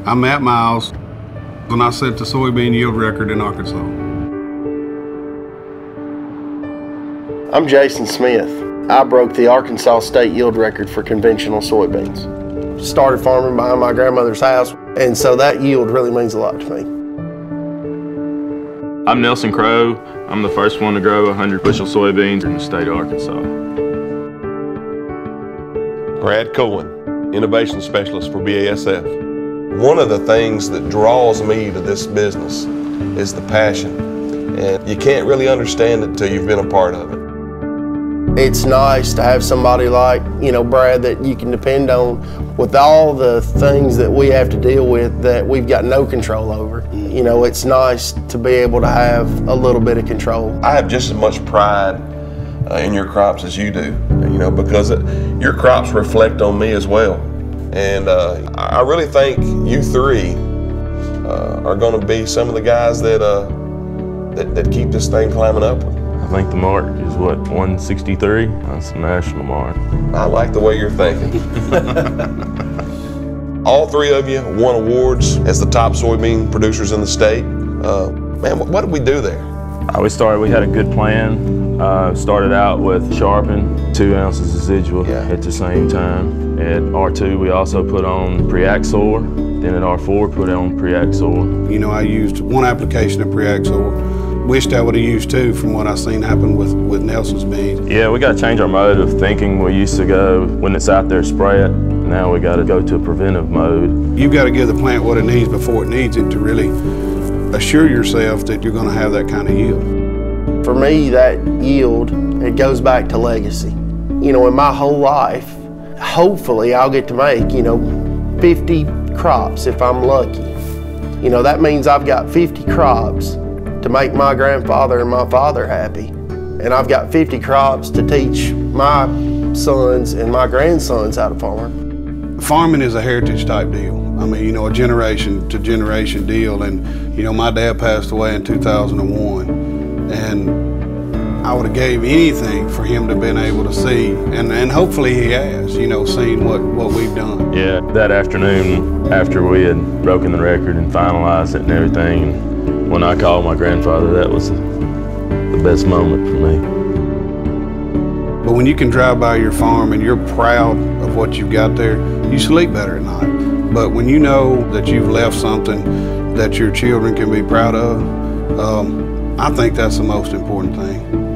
I'm at Miles when I set the soybean yield record in Arkansas. I'm Jason Smith. I broke the Arkansas state yield record for conventional soybeans. Started farming behind my grandmother's house, and so that yield really means a lot to me. I'm Nelson Crow. I'm the first one to grow 100 bushel soybeans in the state of Arkansas. Brad Koen, Innovation Specialist for BASF. One of the things that draws me to this business is the passion, and you can't really understand it until you've been a part of it. It's nice to have somebody like, Brad, that you can depend on with all the things that we have to deal with that we've got no control over. It's nice to be able to have a little bit of control. I have just as much pride in your crops as you do, because your crops reflect on me as well. And I really think you three are going to be some of the guys that keep this thing climbing upward. I think the mark is what, 163? That's the national mark. I like the way you're thinking. All three of you won awards as the top soybean producers in the state. Man, what did we do there? We had a good plan. Started out with sharpen, 2 ounces of residual at the same time. At R2, we also put on Priaxor. Then at R4, put on Priaxor. I used one application of Priaxor. Wished I would have used 2 from what I've seen happen with Nelson's beans. Yeah, we got to change our mode of thinking. We used to go, when it's out there, spray it. Now we got to go to a preventive mode. You've got to give the plant what it needs before it needs it to really assure yourself that you're going to have that kind of yield. For me, that yield, it goes back to legacy. In my whole life, hopefully I'll get to make, 50 crops if I'm lucky. That means I've got 50 crops to make my grandfather and my father happy. And I've got 50 crops to teach my sons and my grandsons how to farm. Farming is a heritage type deal. I mean, a generation to generation deal. And, my dad passed away in 2001. And I would have gave anything for him to have been able to see, and hopefully he has, seen what we've done. Yeah, that afternoon after we had broken the record and finalized it and everything, when I called my grandfather, that was the best moment for me. But when you can drive by your farm and you're proud of what you've got there, you sleep better at night. But when you know that you've left something that your children can be proud of, I think that's the most important thing.